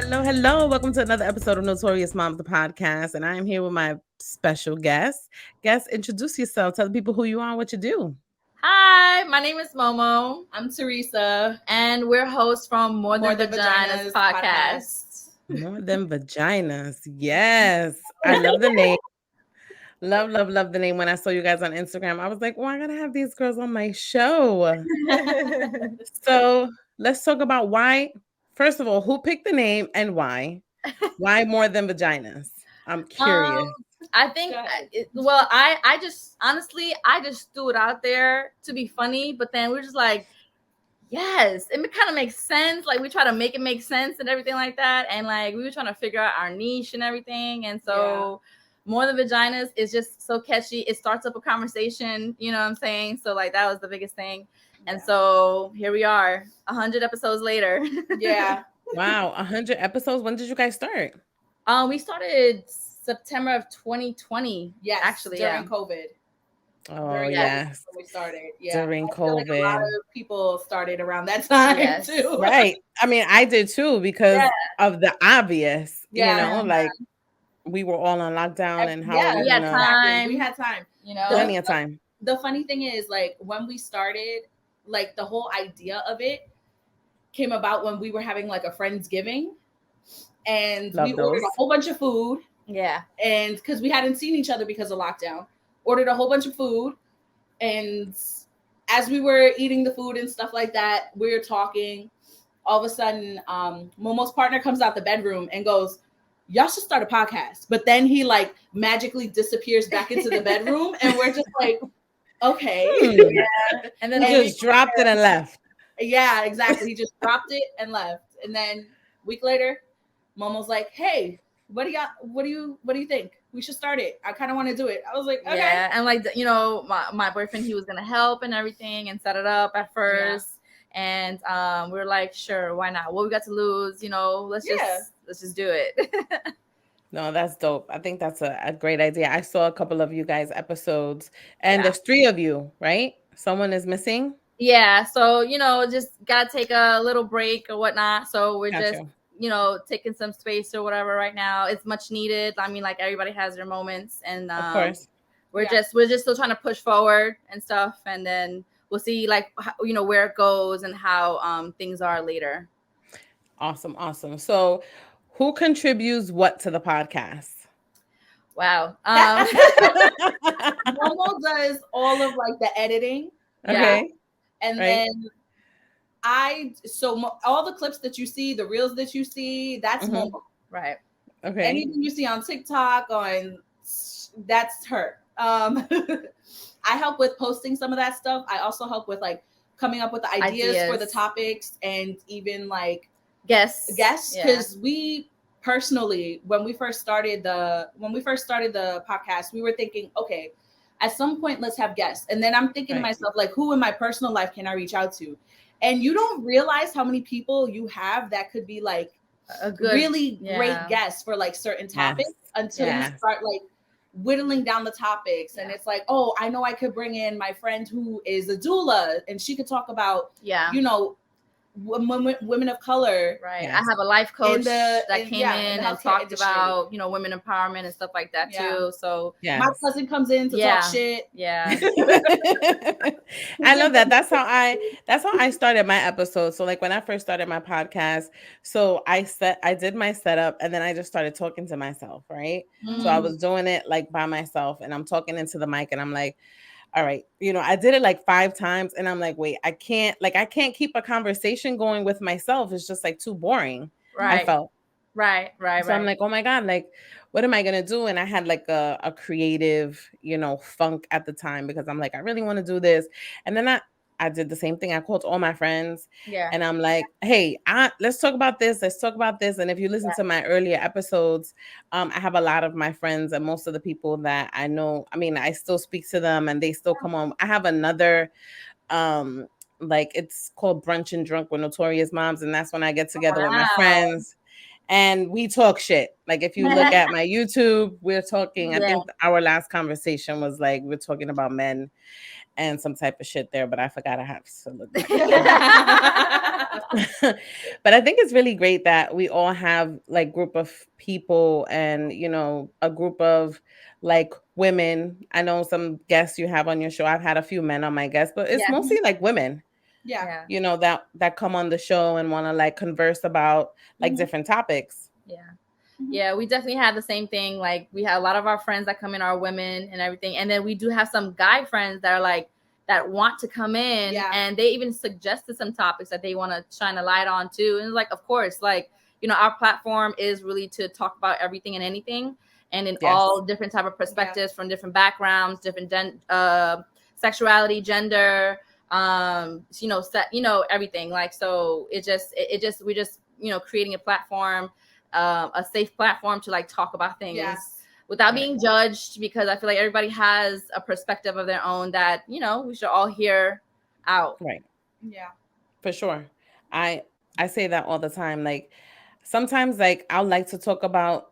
hello. Welcome to another episode of Notorious Momz, the podcast. And I am here with my special guest. Guest, introduce yourself. Tell the people who you are and what you do. Hi, my name is Momo, I'm Teresa. and we're hosts from More Than Vaginas podcast. More than vaginas. Yes. I love the name. Love the name. When I saw you guys on Instagram, I was like, oh, I gotta have these girls on my show. So let's talk about why. First of all, who picked the name and why? Why more than vaginas? I'm curious. I think, I just honestly, I just threw it out there to be funny, but then we're just like, yes, it kind of makes sense. Like we try to make it make sense and everything like that, and like we were trying to figure out our niche and everything, and so. More Than Vaginas is just so catchy. It starts up a conversation, you know what I'm saying? So like that was the biggest thing. And so here we are, 100 episodes later. Yeah. Wow, 100 episodes. When did you guys start? We started September of 2020. Yes, actually, during COVID. Oh, yes. When we started. Yeah. During I feel like a lot COVID. of people started around that time too. Right. I mean, I did too because of the obvious, Yeah. you know, like we were all on lockdown and how Yeah, are we we had gonna- time. We had time. You know, plenty of time. The funny thing is, like, when we started, like, the whole idea of it came about when we were having like a Friendsgiving, and Love we ordered those. a whole bunch of food, yeah. and because we hadn't seen each other because of lockdown, ordered a whole bunch of food, and as we were eating the food and stuff like that, we were talking. All of a sudden, Momo's partner comes out the bedroom and goes, y'all should start a podcast. But then he like magically disappears back into the bedroom, and we're just like, okay. Yeah. And then He just dropped it and left. Yeah, exactly. He just dropped it and left. And then a week later, Momo's like, hey, what do you think? We should start it. I kind of want to do it. I was like, okay. Yeah, and like you know, my boyfriend, he was gonna help and everything and set it up at first. And we were like, sure, why not? What we got to lose, you know, let's just do it. No, that's dope. I think that's a great idea. I saw a couple of you guys' episodes, and there's 3 of you, right? Someone is missing. Yeah, so you know, just gotta take a little break or whatnot. So we're Gotcha. just, you know, taking some space or whatever right now. It's much needed. I mean, like everybody has their moments, and Of course. we're just still trying to push forward and stuff, and then we'll see like how, you know, where it goes and how things are later. Awesome. So, who contributes what to the podcast? Wow. Momo does all of like the editing. Okay. And Right. then all the clips that you see, the reels that you see, that's Mhm. Momo. Right. Okay. Anything you see on TikTok, that's her. I help with posting some of that stuff. I also help with like coming up with the ideas for the topics, and even like guests, because we personally, when we first started the podcast, we were thinking, okay, at some point let's have guests. And then I'm thinking to myself, like, who in my personal life can I reach out to? And you don't realize how many people you have that could be like a good, really great guest for like certain topics until you start like whittling down the topics. And it's like, oh, I know I could bring in my friend who is a doula, and she could talk about you know, women of color. Right. I have a life coach that came in and talked about, you know, women empowerment and stuff like that too. So my cousin comes in to talk shit. Yeah. I love that. That's how I started my episode. So like when I first started my podcast, so I did my setup, and then I just started talking to myself, right? So I was doing it like by myself, and I'm talking into the mic, and I'm like, all right, you know, I did it like 5 times, and I'm like, wait, I can't keep a conversation going with myself. It's just like too boring. Right. I felt. Right. So I'm like, oh my God, like, what am I going to do? And I had like a creative, you know, funk at the time, because I'm like, I really want to do this. And then I did the same thing. I called all my friends, and I'm like, hey, let's talk about this. Let's talk about this. And if you listen to my earlier episodes, I have a lot of my friends, and most of the people that I know, I mean, I still speak to them, and they still come on. I have another, like, it's called Brunch and Drunk with Notorious Momz. And that's when I get together with my friends. And we talk shit. Like if you look at my YouTube, we're talking. I think our last conversation was like, we're talking about men. and some type of shit there, but I forgot I have to look. But I think it's really great that we all have like group of people and, you know, a group of like women. I know some guests you have on your show. I've had a few men on my guests, but it's mostly like women. Yeah. You know, that come on the show and want to like converse about like different topics. Yeah, we definitely have the same thing. Like we have a lot of our friends that come in are women and everything. And then we do have some guy friends that are like that want to come in and they even suggested some topics that they want to shine a light on too. And it's like, of course, like, you know, our platform is really to talk about everything and anything and in all different type of perspectives from different backgrounds, different sexuality, gender, you know, everything. Like, so we just, you know, creating a platform, a safe platform to like talk about things without being judged, because I feel like everybody has a perspective of their own that, you know, we should all hear out. Right. Yeah, for sure. I say that all the time. Like sometimes like I'll like to talk about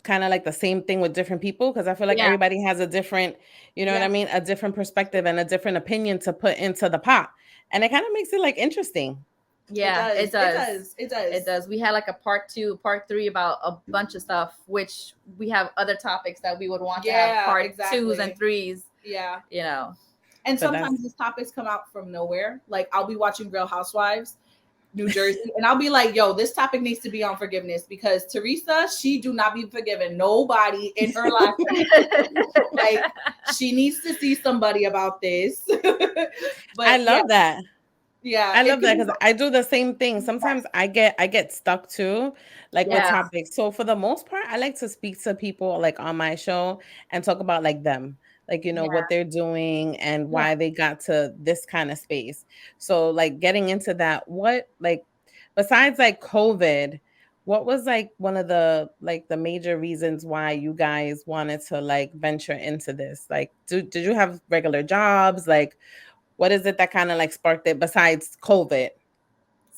kind of like the same thing with different people, because I feel like everybody has a different, you know what I mean, a different perspective and a different opinion to put into the pot, and it kind of makes it like interesting. Yeah, it does. We had like a part 2, part 3 about a bunch of stuff, which we have other topics that we would want to have part 2s and 3s. Yeah, you know. And sometimes these topics come out from nowhere. Like I'll be watching Real Housewives, New Jersey, and I'll be like, yo, this topic needs to be on forgiveness, because Teresa, she do not be forgiving nobody in her life. Like she needs to see somebody about this. But I love that. Yeah, I love that, because I do the same thing. Sometimes I get stuck too, like with topics. So for the most part, I like to speak to people like on my show and talk about like them, like, you know, what they're doing and why they got to this kind of space. So like getting into that, what like besides like COVID, what was like one of the like the major reasons why you guys wanted to like venture into this? Like, did you have regular jobs? Like, what is it that kind of like sparked it besides COVID?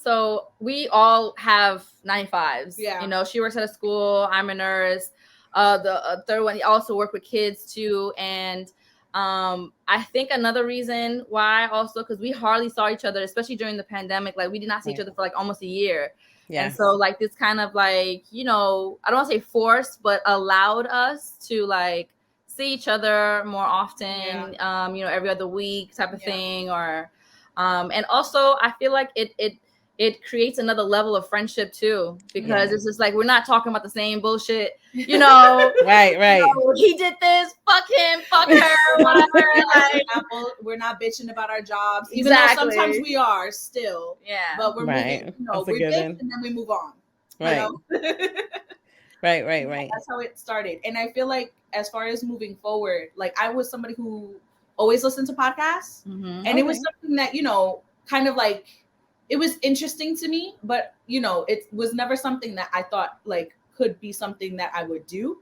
So we all have 9-to-5s. You know, she works at a school. I'm a nurse. The third one, he also work with kids too. And I think another reason why also, because we hardly saw each other, especially during the pandemic. Like we did not see each other for like almost a year. And so like this kind of like, you know, I don't want to say forced, but allowed us to like see each other more often, you know, every other week type of thing, or and also I feel like it creates another level of friendship too, because it's just like we're not talking about the same bullshit, you know. Right. You know, he did this, fuck him, fuck her, whatever. Like we're not bitching about our jobs, even though sometimes we are still. But we're moving, you know, we're bitch and then we move on. Right. You know? Right. That's how it started. And I feel like as far as moving forward, like I was somebody who always listened to podcasts, and it was something that, you know, kind of like it was interesting to me, but you know, it was never something that I thought like could be something that I would do.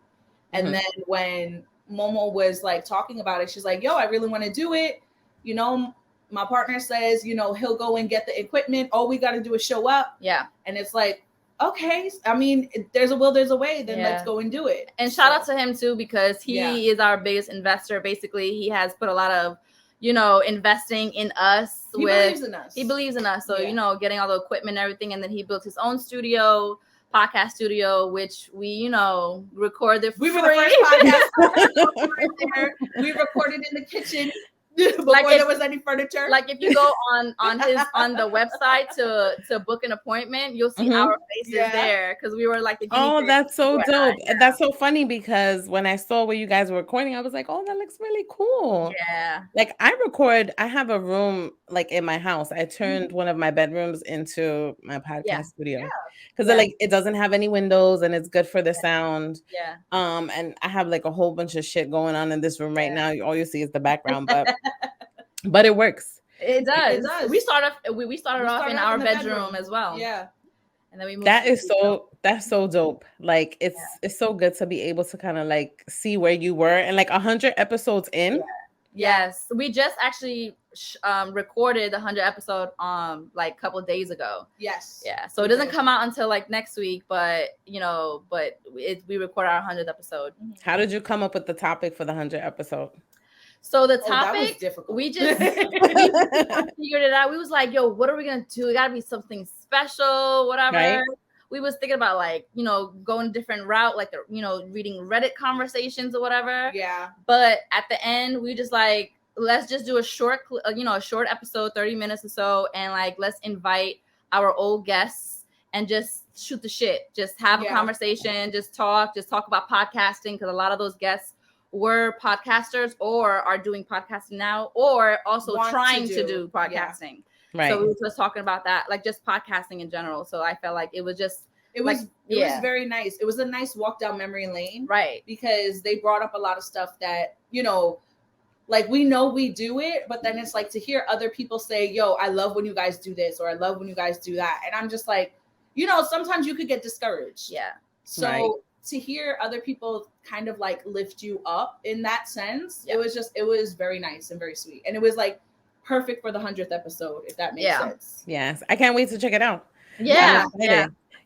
And then when Momo was like talking about it, she's like, yo, I really want to do it. You know, my partner says, you know, he'll go and get the equipment. All we got to do is show up. And it's like, okay, I mean, there's a will, there's a way, then let's go and do it. And shout out to him too, because he is our biggest investor. Basically, he has put a lot of, you know, investing in us. He believes in us. He believes in us. So, you know, getting all the equipment and everything. And then he built his own studio, podcast studio, which we, you know, recorded for free. We were the first podcast. We recorded in the kitchen before like there was any furniture. Like if you go on the website to book an appointment, you'll see our faces there, because we were like the that's so dope. That's so funny, because when I saw where you guys were recording, I was like, oh, that looks really cool. Like I have a room like in my house. I turned one of my bedrooms into my podcast studio, because like it doesn't have any windows and it's good for the sound. And I have like a whole bunch of shit going on in this room right now. All you see is the background, but it works. It does. We started off in our bedroom as well. And then we moved. That's so dope. Like it's so good to be able to kind of like see where you were, and like 100 episodes in. Yes, we just actually recorded the 100 episode like a couple of days ago. So it doesn't come out until like next week, but you know, we record our 100th episode. How did you come up with the topic for the 100 episode? So the topic, we just figured it out. We was like, yo, what are we gonna do? It gotta be something special, whatever. Right? We was thinking about like, you know, going a different route, like the, you know, reading Reddit conversations or whatever. Yeah. But at the end, we just like, let's just do a short, you know, a short episode, 30 minutes or so, and like let's invite our old guests and just shoot the shit, just have a conversation, just talk about podcasting, because a lot of those guests were podcasters or are doing podcasting now, or also trying to do podcasting. Right. So we were just talking about that, like just podcasting in general. So I felt like it was just it was very nice. It was a nice walk down memory lane, right? Because they brought up a lot of stuff that, you know, like we know we do it, but then it's like to hear other people say, yo, I love when you guys do this, or I love when you guys do that. And I'm just like, you know, sometimes you could get discouraged. Yeah. So to hear other people kind of like lift you up in that sense, it was very nice and very sweet. And it was like perfect for the 100th episode, if that makes sense. Yes. I can't wait to check it out. Yeah.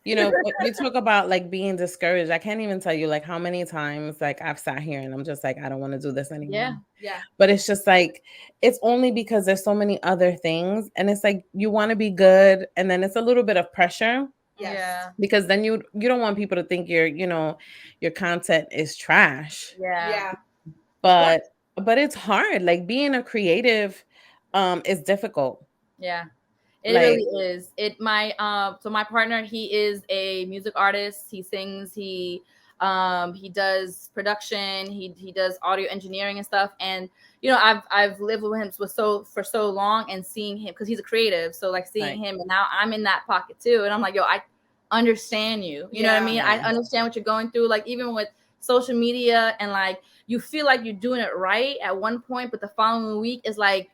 You know, you talk about like being discouraged. I can't even tell you like how many times like I've sat here and I'm just like, I don't want to do this anymore. Yeah. But it's just like, it's only because there's so many other things. And it's like, you want to be good. And then it's a little bit of pressure. Yeah. Because then you don't want people to think your content is trash. Yeah. But it's hard. Like being a creative is difficult. Yeah. It really is. So my partner, he is a music artist. He sings, he does production, he does audio engineering and stuff. And you know, I've lived with him for so long, and seeing him, because he's a creative. So like seeing him, and now I'm in that pocket too. And I'm like, yo, I understand you. You know what I mean? I understand what you're going through. Like even with social media, and like you feel like you're doing it right at one point, but the following week is like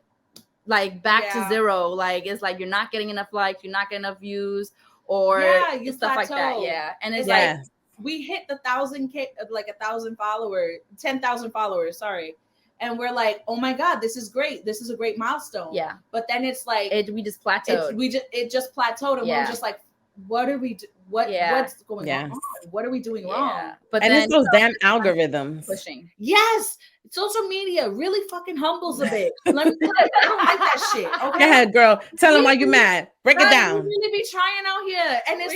back to zero. Like it's like you're not getting enough likes, you're not getting enough views, or you stuff like that. Yeah. And it's like we hit the 1,000K, like 1,000 followers, 10,000 followers, sorry. And we're like, oh my God, this is great. This is a great milestone. Yeah. But then it's like we just plateaued. It just plateaued, and we're just like, what are we what's going on? What are we doing wrong? But and then it's those damn algorithms pushing. Yes. Social media really fucking humbles a bit. Let me tell you, I don't like that shit. Okay? Go ahead, girl. Tell them why you mad. Break it down. We really be trying out here. And it's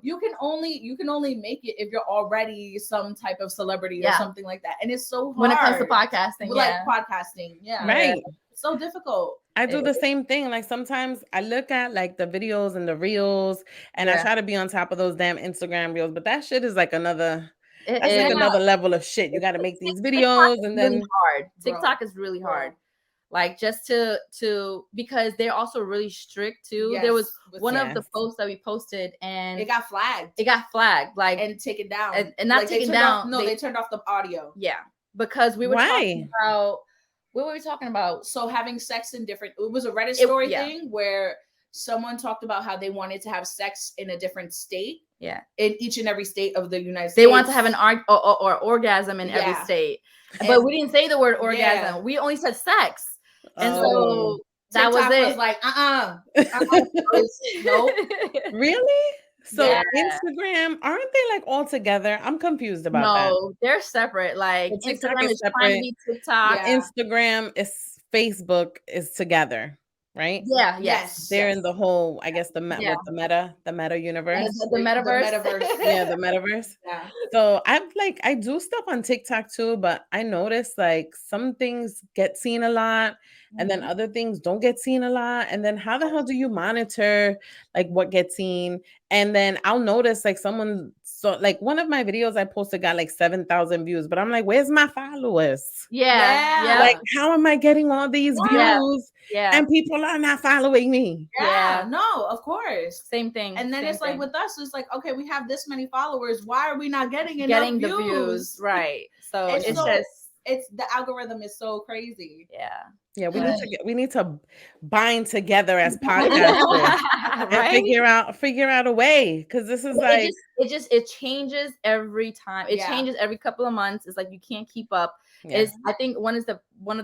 you can only make it if you're already some type of celebrity or something like that. And it's so hard. When it comes to podcasting. Like podcasting. Yeah. Right. It's so difficult. I do the same thing. Like sometimes I look at like the videos and the reels, and I try to be on top of those damn Instagram reels, but that shit is like another another level of shit. You got to make these videos, and then really hard. TikTok is really hard. Like just to because they're also really strict too. There was one of the posts that we posted, and it got flagged. Like and taken down. And not taken down. They turned off the audio. Yeah. Because we were talking about what were we talking about? So having sex in different, it was a Reddit story thing where someone talked about how they wanted to have sex in a different state. Yeah. In each and every state of the United States. They want to have an or orgasm in every state. But we didn't say the word orgasm. Yeah. We only said sex. And so that TikTok was it. Was like, nope. Really? So Instagram, aren't they like all together? I'm confused about that. No, they're separate. Like Instagram is separate. Trying to be TikTok. Yeah. Instagram is Facebook is together, right? Yeah. Yes. They're in the whole, I guess the meta universe. The metaverse. Yeah, the metaverse. Yeah. So I do stuff on TikTok too, but I notice like some things get seen a lot. And then other things don't get seen a lot. And then how the hell do you monitor like what gets seen? And then I'll notice like like one of my videos I posted got like 7,000 views, but I'm like, where's my followers? Yeah. Like, how am I getting all these views? Yeah. And people are not following me. Yeah. No, of course. Same thing. And then it's like with us, it's like, okay, we have this many followers. Why are we not getting the views? Right. So it's the algorithm is so crazy. Yeah, we need to bind together as podcasters and figure out a way, because this is it changes every time. It changes every couple of months. It's like you can't keep up. I think one of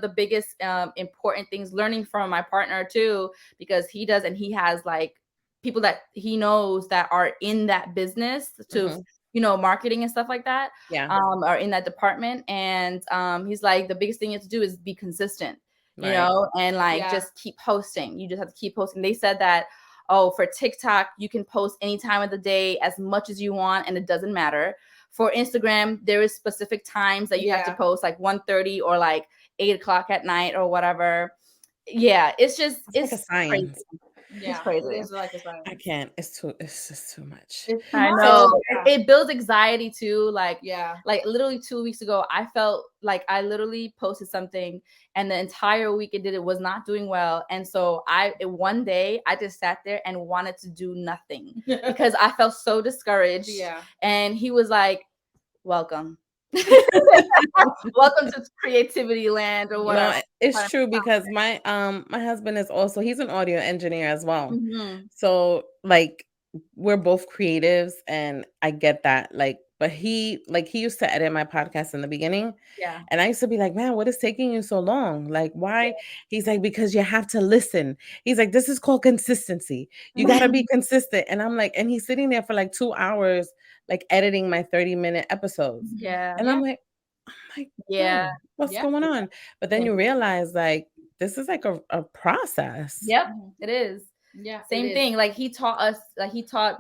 the biggest important things, learning from my partner too, because he has like people that he knows that are in that business to marketing and stuff like that. Yeah. Are in that department. And he's like, the biggest thing you have to do is be consistent, Right. and like just keep posting. You just have to keep posting. They said that, for TikTok, you can post any time of the day as much as you want, and it doesn't matter. For Instagram, there is specific times that you have to post, like 1:30 or like 8 o'clock at night or whatever. Yeah, it's like a science. crazy. Yeah, it's crazy. It is like a science. I can't. It's just too much. I know. It builds anxiety too. Like, like literally 2 weeks ago, I felt like I literally posted something, and the entire week it was not doing well. And so one day I just sat there and wanted to do nothing because I felt so discouraged. Yeah. And he was like, welcome. Welcome to creativity land or whatever. It's true, because my husband is also, he's an audio engineer as well. Mm-hmm. So like we're both creatives, and I get that. Like, but he used to edit my podcast in the beginning. Yeah. And I used to be like, man, what is taking you so long? Like, why? Yeah. He's like, because you have to listen. He's like, this is called consistency. You got to be consistent. And I'm like, and he's sitting there for like 2 hours, like editing my 30-minute episodes. Yeah. And I'm like, yeah, what's going on? But then you realize, like, this is like a process. Yep, it is. Yeah, same thing. Like, he taught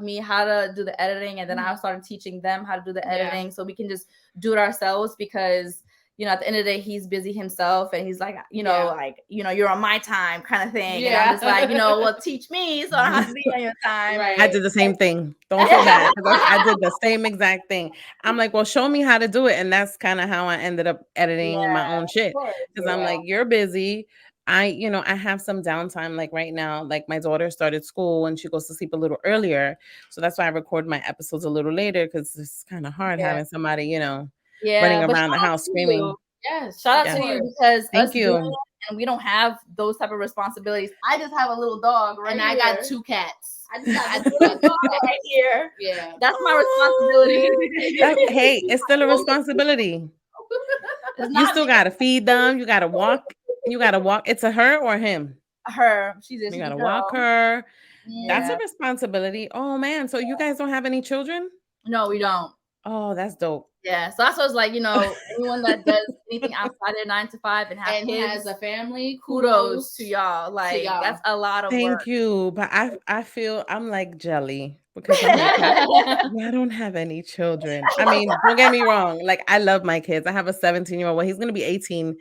me how to do the editing, and then I started teaching them how to do the editing, so we can just do it ourselves, because at the end of the day, he's busy himself, and he's like, you're on my time kind of thing. Yeah. And I'm just like, well, teach me so I don't have to be on your time. Right. I did the same thing. Don't feel bad. I did the same exact thing. I'm like, well, show me how to do it. And that's kind of how I ended up editing my own shit. Because I'm like, you're busy. I have some downtime, like right now. Like, my daughter started school and she goes to sleep a little earlier. So that's why I record my episodes a little later, because it's kind of hard having somebody, running around the house screaming. Yes, shout out to you, because thank you. And we don't have those type of responsibilities. I just have a little dog, right? And I got 2 cats. I just got a little dog right here. Yeah, that's my responsibility. Hey, it's still a responsibility. You still gotta feed them. You gotta walk. It's a her or him? Her. You gotta walk her. Yeah. That's a responsibility. Oh man. So you guys don't have any children? No, we don't. Oh, that's dope. Yeah. So that's what I was like, anyone that does anything outside their 9 to 5 and kids, has a family, kudos to y'all. Like, that's a lot of work. Thank you. But I feel I'm like jelly, because I'm like, I don't have any children. I mean, don't get me wrong. Like, I love my kids. I have a 17-year-old. Well, he's gonna be 18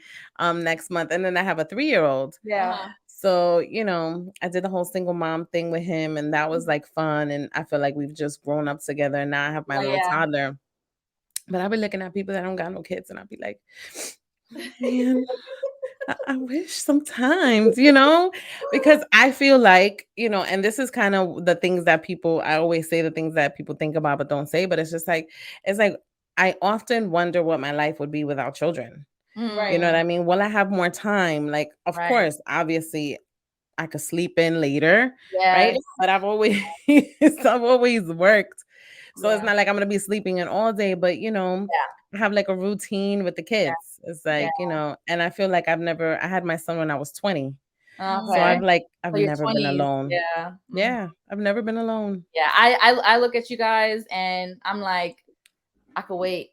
next month. And then I have a 3-year-old. Yeah. So, I did the whole single mom thing with him, and that was like fun. And I feel like we've just grown up together. And now I have my little toddler. But I've been looking at people that don't got no kids, and I'll be like, man, I wish sometimes, because I feel like, and this is kind of the things that I always say the things that people think about but don't say, but it's just like, I often wonder what my life would be without children. Right. You know what I mean? Will I have more time? Like, of course, obviously, I could sleep in later, right? But I've always worked. So it's not like I'm going to be sleeping in all day, but, I have like a routine with the kids. Yeah. It's like, and I feel like I had my son when I was 20. Okay. So I've never been alone. Yeah. Mm-hmm. Yeah. I've never been alone. Yeah. I look at you guys and I'm like, I could wait.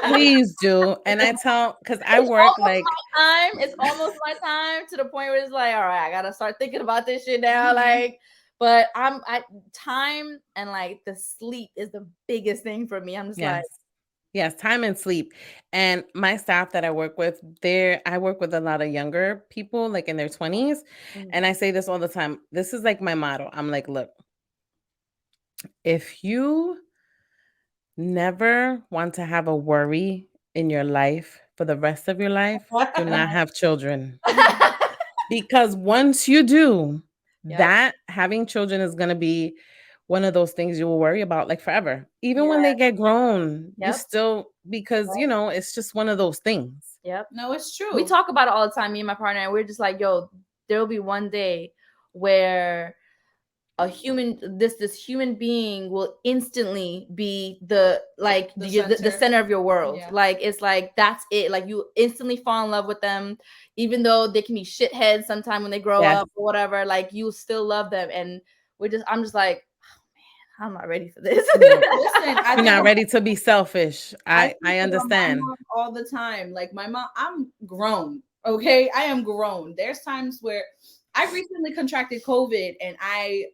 Please do. And I tell, because I work like it's almost my time, to the point where it's like, all right, I gotta start thinking about this shit now. Like, but time and like the sleep is the biggest thing for me. I'm just like, yes, time and sleep. And my staff that I work with, I work with a lot of younger people, like in their 20s. Mm-hmm. And I say this all the time. This is like my motto. I'm like, look, if you never want to have a worry in your life for the rest of your life, do not have children. Because once you do, that having children is going to be one of those things you will worry about like forever. Even when they get grown, you still, because, it's just one of those things. Yep. No, it's true. We talk about it all the time, me and my partner, and we're just like, yo, there'll be one day where this human being will instantly be the center of your world. Yeah. Like, it's like, that's it. Like, you instantly fall in love with them, even though they can be shitheads sometime when they grow up or whatever. Like, you still love them. And I'm just like, oh I'm not ready for this. Listen, you're not ready to be selfish. I understand. My mom all the time. Like my mom, I'm grown. Okay, I am grown. There's times where I recently contracted COVID, and I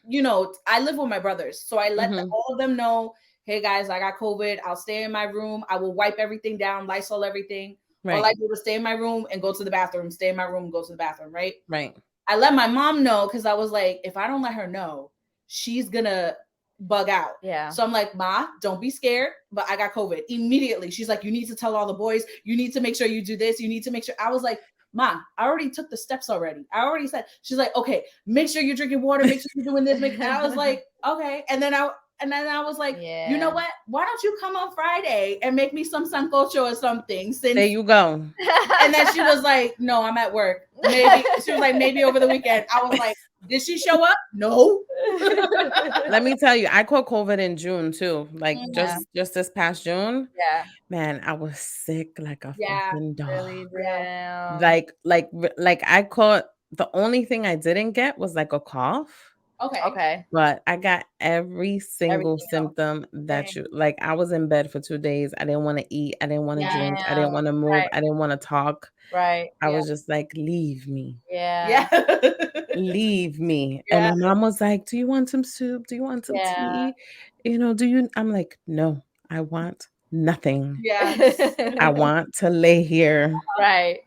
live with my brothers, so I let all of them know, hey guys, I got COVID. I'll stay in my room. I will wipe everything down, Lysol everything. Right. All I do is stay in my room and go to the bathroom. Stay in my room and go to the bathroom. Right. Right. I let my mom know because I was like, if I don't let her know, she's gonna bug out. Yeah. So I'm like, Ma, don't be scared, but I got COVID. Immediately, she's like, you need to tell all the boys. You need to make sure you do this. You need to make sure. I was like, Ma, I already took the steps already. I already said. She's like, okay, make sure you're drinking water. Make sure you're doing this. And I was like, okay. And then I was like, you know what? Why don't you come on Friday and make me some sancocho or something? There you go. And then she was like, no, I'm at work. Maybe she was like, maybe over the weekend. I was like, did she show up? No. Let me tell you, I caught COVID in June too. Like just this past June. Yeah. Man, I was sick like a fucking dog. Really, damn. Like I caught, the only thing I didn't get was like a cough. Okay. But I got every single symptom that you like. I was in bed for 2 days. I didn't want to eat. I didn't want to drink. I didn't want to move. Right. I didn't want to talk. Right. I was just like, leave me. Yeah. Leave me. And my mom was like, do you want some soup? Do you want some tea? I'm like, no, I want nothing. I want to lay here. Right.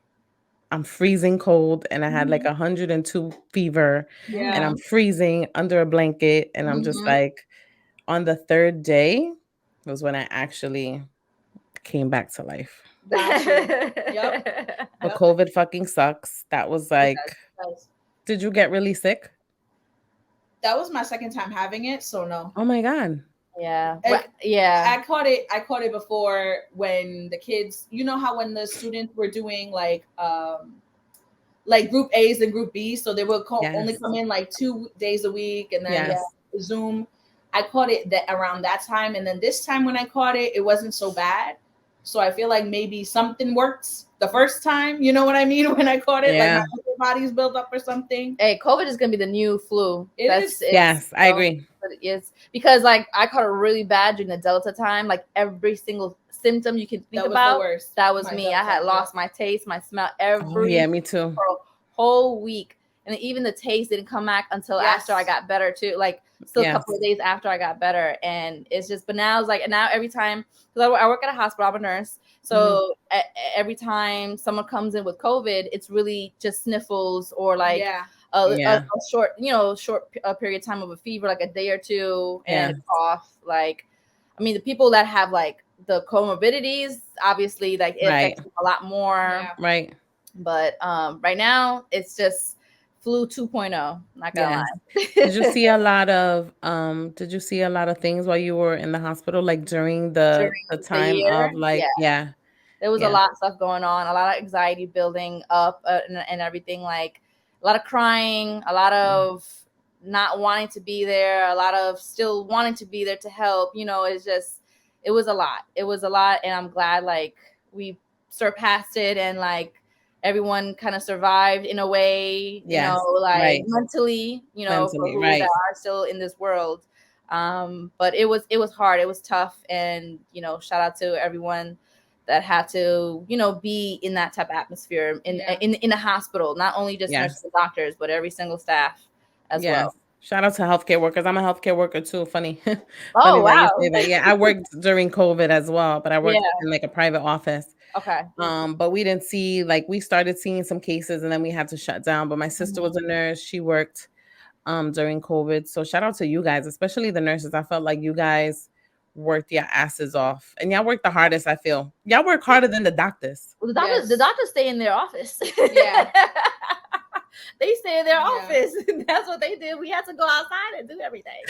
I'm freezing cold, and I had like 102 fever, and I'm freezing under a blanket, and I'm just like, on the third day was when I actually came back to life. Yep. But COVID fucking sucks. That was like, did you get really sick? That was my second time having it, so no. Oh my God. Yeah. I caught it before when the kids, you know how when the students were doing like group A's and group B's, so they would only come in like 2 days a week, and then Zoom. I caught it around that time, and then this time when I caught it, it wasn't so bad. So I feel like maybe something worked the first time. You know what I mean? When I caught it, like my body's built up or something. Hey, COVID is gonna be the new flu. Yes, I agree. It's because like I caught it really bad during the Delta time. Like every single symptom you can think about, that was me. I had lost my taste, my smell, me too. For a whole week, and even the taste didn't come back until after I got better too. Like still a couple of days after I got better, and it's just. But now it's like, and now every time, because I work at a hospital, I'm a nurse, so every time someone comes in with COVID, it's really just sniffles or like a short period of time of a fever, like a day or two, and a cough. Like, I mean, the people that have like the comorbidities, obviously, like it affects them a lot more. Right. But right now, it's just flu 2.0. Not gonna lie. Did you see a lot of things while you were in the hospital, like during the time of like there was a lot of stuff going on, a lot of anxiety building up and everything, like a lot of crying, a lot of not wanting to be there, a lot of still wanting to be there to help. It was a lot, and I'm glad like we surpassed it, and like everyone kind of survived in a way, mentally, for who that are still in this world. But it was hard. It was tough. And, shout out to everyone that had to, be in that type of atmosphere in a hospital, not only just nurses and doctors, but every single staff as well. Shout out to healthcare workers. I'm a healthcare worker too. Funny. Oh, wow. That you say that. Yeah, I worked during COVID as well, but I worked in like a private office. Okay. But we didn't see, like, we started seeing some cases and then we had to shut down. But my sister was a nurse. She worked during COVID. So shout out to you guys, especially the nurses. I felt like you guys worked your asses off, and y'all work the hardest. I feel y'all work harder than the doctors. Well, the doctors stay in their office. They stay in their office. That's what they do. We had to go outside and do everything.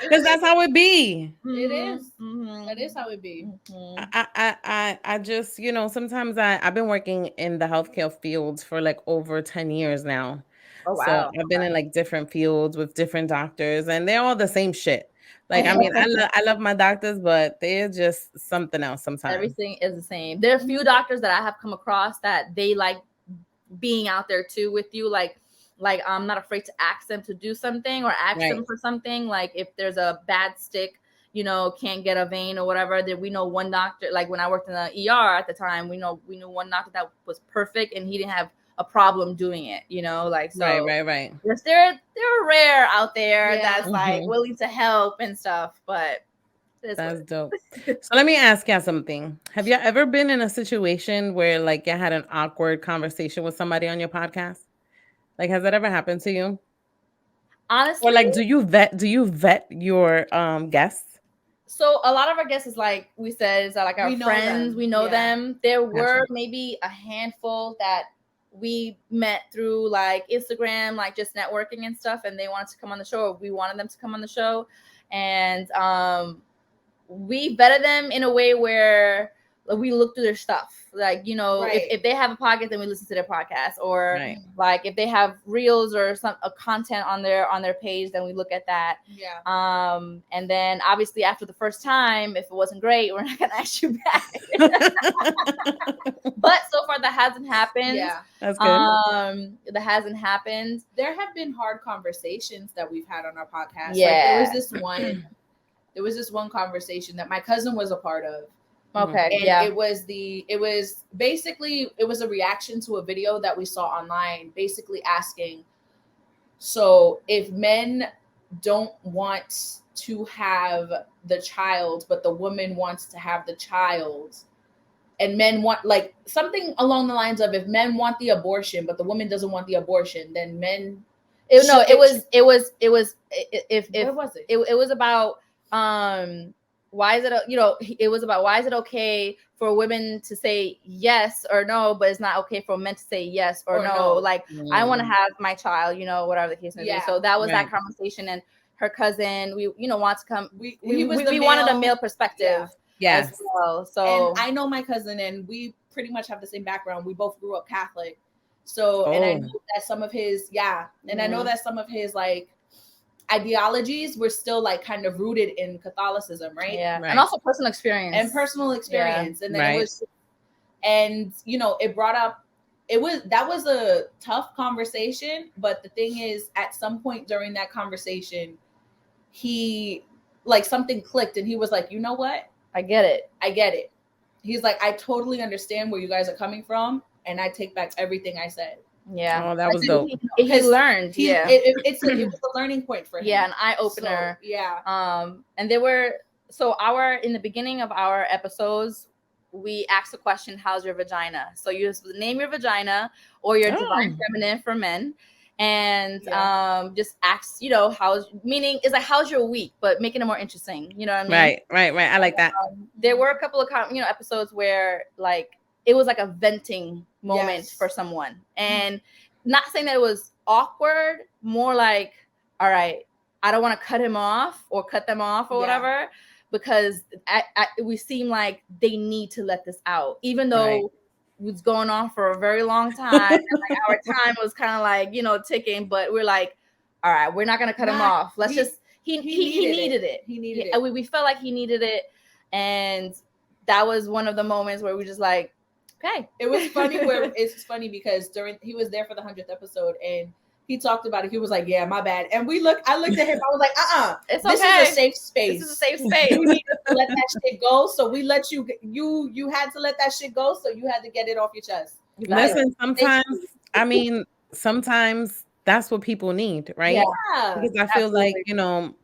Because that's how it be. It is. That is how it be. I just, sometimes I've been working in the healthcare fields for like over 10 years now. Oh, wow. So I've been in like different fields with different doctors, and they're all the same shit. Like, I mean, I love my doctors, but they're just something else sometimes. Everything is the same. There are a few doctors that I have come across that they like being out there too with you. Like like I'm not afraid to ask them to do something or ask them for something. Like if there's a bad stick, you know, can't get a vein or whatever, that we know one doctor, like when I worked in the ER at the time, we knew one doctor that was perfect and he didn't have a problem doing it, you know, like, so right. Yes, they're rare out there that's like willing to help and stuff, but that's dope. So let me ask you something. Have you ever been in a situation where like you had an awkward conversation with somebody on your podcast? Like, has that ever happened to you? Honestly, or like, do you vet your guests? So a lot of our guests is like we said, is like our friends. We know them. There were maybe a handful that we met through like Instagram, like just networking and stuff, and they wanted to come on the show, or we wanted them to come on the show, and we vetted them in a way where we look through their stuff. Like, you know, if they have a podcast, then we listen to their podcast, or like if they have reels or some content on their page, then we look at that. And then obviously after the first time, if it wasn't great, we're not gonna ask you back. But so far that hasn't happened. That's good. That hasn't happened. There have been hard conversations that we've had on our podcast. Like there was this one conversation that my cousin was a part of. Okay. And it was a reaction to a video that we saw online, basically asking, so if men don't want to have the child, but the woman wants to have the child, and men want, like, something along the lines of, if men want the abortion, but the woman doesn't want the abortion, then men. It was about why is it, you know, it was about why is it okay for women to say yes or no, but it's not okay for men to say yes or no. Like, I want to have my child, you know, whatever the case may be. So that was that conversation, and her cousin, we, you know, want to come. We wanted a male perspective. As well. So, and I know my cousin, and we pretty much have the same background. We both grew up Catholic. So, and I know that some of his, and I know that some of his like ideologies were still like kind of rooted in Catholicism, right? And also personal experience. And then it was, and you know, it brought up, that was a tough conversation. But the thing is, at some point during that conversation, he, like, something clicked, and he was like, you know what? I get it. He's like, I totally understand where you guys are coming from, and I take back everything I said. Oh, that was dope. He learned. It was a learning point for him. An eye opener. And there were, in the beginning of our episodes, we asked the question, how's your vagina? So you just name your vagina or your divine feminine for men. And just ask, you know, meaning is like, how's your week, but making it more interesting, you know what I mean? Right. I like that. There were a couple of episodes where like it was like a venting moment for someone, and not saying that it was awkward, more like, all right, I don't want to cut him off or cut them off or whatever, because we seem like they need to let this out, even though was going on for a very long time. And like our time was kind of like, you know, ticking, but we're like, all right, we're not going to cut him off. Let's he needed it. We felt like he needed it. And that was one of the moments where we just like, okay. It was funny it's funny because he was there for the 100th episode, and he talked about it. He was like, yeah, my bad. And I looked at him. I was like, it's this okay. is a safe space. This is a safe space. You need to let that shit go. So we let you had to let that shit go. So you had to get it off your chest. Listen, sometimes that's what people need, right? Yeah. Because I feel like, you know,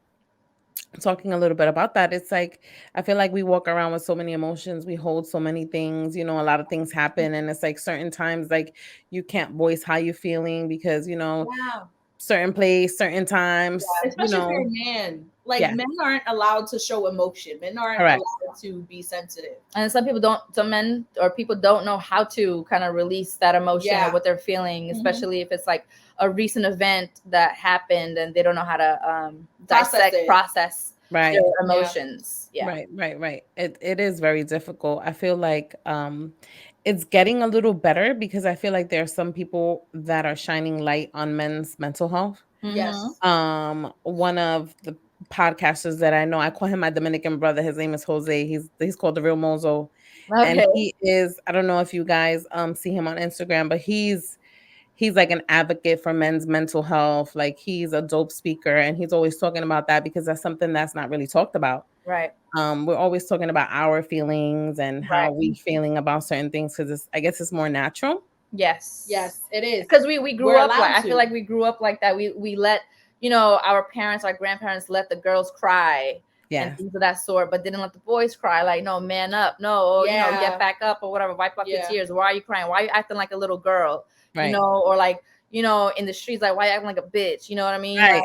talking a little bit about that, it's like, I feel like we walk around with so many emotions, we hold so many things, you know, a lot of things happen, and it's like certain times like you can't voice how you're feeling because, you know, certain place, certain times, especially you know, if you're a man. Like men aren't allowed to show emotion. Men aren't allowed to be sensitive. And some men or people don't know how to kind of release that emotion or what they're feeling, especially if it's like a recent event that happened and they don't know how to process their emotions. Right. It is very difficult. I feel like it's getting a little better because I feel like there are some people that are shining light on men's mental health. Yes. One of the podcasters that I know, I call him my Dominican brother. His name is Jose. He's called The Real Mozo. And he is, I don't know if you guys see him on Instagram, but he's he's like an advocate for men's mental health. Like he's a dope speaker, and he's always talking about that because that's something that's not really talked about. Right. We're always talking about our feelings and how we feeling about certain things because I guess it's more natural. Yes, it is. Because we grew up like, I feel like we grew up like that. We let, you know, our parents, our grandparents let the girls cry and things of that sort, but didn't let the boys cry. Like, no, man up, no, you know, get back up or whatever, wipe off your tears. Why are you crying? Why are you acting like a little girl? You know, or like, you know, in the streets, like, why are you acting like a bitch? You know what I mean? Like,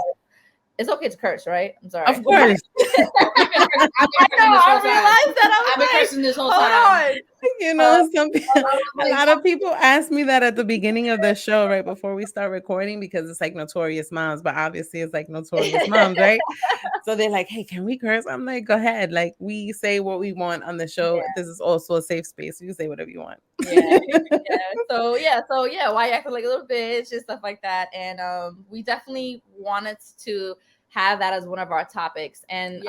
it's okay to curse, right? I'm sorry. Of course. I've been cursing this whole time. You know, a lot of people ask me that at the beginning of the show, right before we start recording, because it's like Notorious Momz, but obviously it's like Notorious Momz, right? So they're like, hey, can we curse? I'm like, go ahead. Like, we say what we want on the show. Yeah. This is also a safe space. You can say whatever you want. So why you acting like a little bitch and stuff like that. And we definitely wanted to have that as one of our topics. And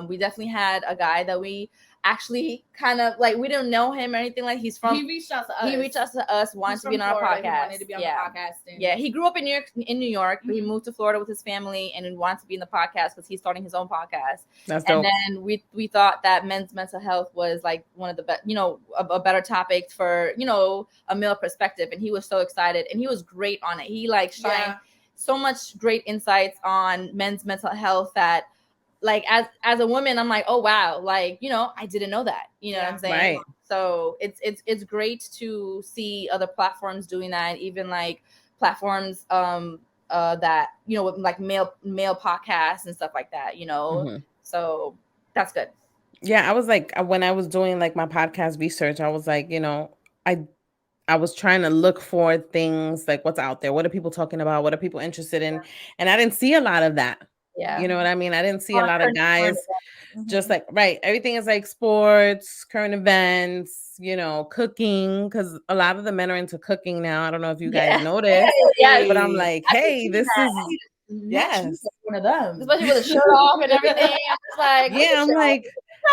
we definitely had a guy that we actually kind of like, we didn't know him or anything. Like, he reached out to us, wanted to be on our podcast. He wanted to be on the podcast. And he grew up in New York, but he moved to Florida with his family and wanted to be in the podcast because he's starting his own podcast. That's dope. And then we thought that men's mental health was like one of the best, you know, a better topic for, you know, a male perspective. And he was so excited and he was great on it. He like shined so much great insights on men's mental health that, like, as a woman, I'm like, oh wow, like, you know, I didn't know that, you know what I'm saying? Right. So it's great to see other platforms doing that, even like platforms that, you know, with like male podcasts and stuff like that, you know. Mm-hmm. So that's good. Yeah, I was like, when I was doing like my podcast research, I was like, you know, I was trying to look for things like what's out there. What are people talking about? What are people interested in? And I didn't see a lot of that. Yeah. You know what I mean? I didn't see a lot of guys just like, everything is like sports, current events, you know, cooking, because a lot of the men are into cooking now. I don't know if you guys noticed, but I'm like, hey, this is one of them, especially with a shirt off and everything. I'm just like, I'm like,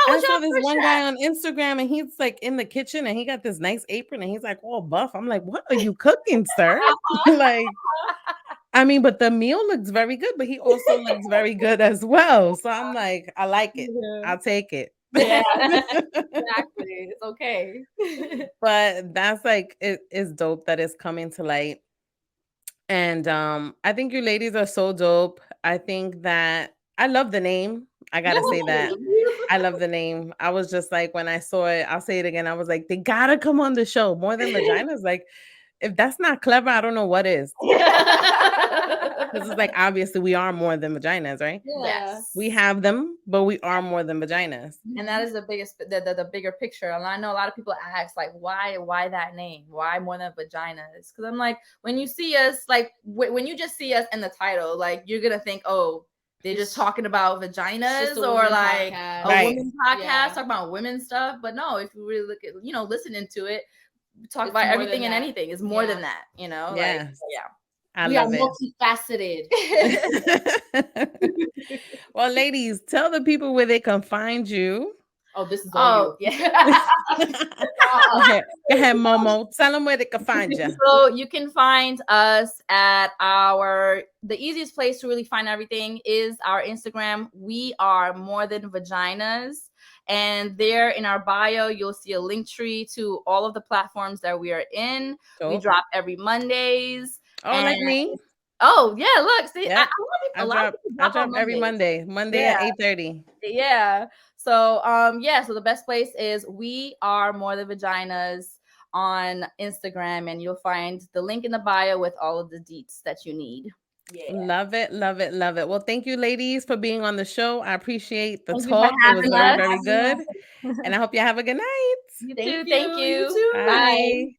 I saw this one guy on Instagram and he's like in the kitchen and he got this nice apron and he's like all buff. I'm like, what are you cooking, sir? Like, I mean, but the meal looks very good, but he also looks very good as well. So I'm like, I like it. I'll take it. Yeah, exactly. It's okay. But that's like, it is dope that it's coming to light. And I think you ladies are so dope. I think that I love the name. I gotta say that. I love the name. I was just like, when I saw it, I'll say it again. I was like, they gotta come on the show. More Than Vaginas. Like, if that's not clever, I don't know what is. This is like, obviously we are more than vaginas, right? Yes. We have them, but we are more than vaginas. And that is the biggest, the bigger picture. And I know a lot of people ask, like, why that name? Why More Than Vaginas? Because I'm like, when you see us, like, when you just see us in the title, like, you're gonna think, oh, they're just talking about vaginas or like a women's podcast, talking about women's stuff. But no, if you really look at, you know, listening to it, talk about everything and anything. It's more than that, you know? Yes. Like, yeah. We are multifaceted. Well, ladies, tell the people where they can find you. Oh, this is all you. Yeah. Go ahead, Momo. Tell them where they can find you. So you can find us at the easiest place to really find everything is our Instagram. We are More Than Vaginas. And there in our bio, you'll see a link tree to all of the platforms that we are in. We drop every Mondays. Oh, like me? Oh, yeah. Look, see, yep. I drop every Monday at 8:30. Yeah. So, so the best place is We Are More Than Vaginas on Instagram, and you'll find the link in the bio with all of the deets that you need. Yeah. Love it, love it, love it. Well, thank you, ladies, for being on the show. I appreciate the talk. It was very, very good. And I hope you have a good night. You too. Thank you. You too. Bye.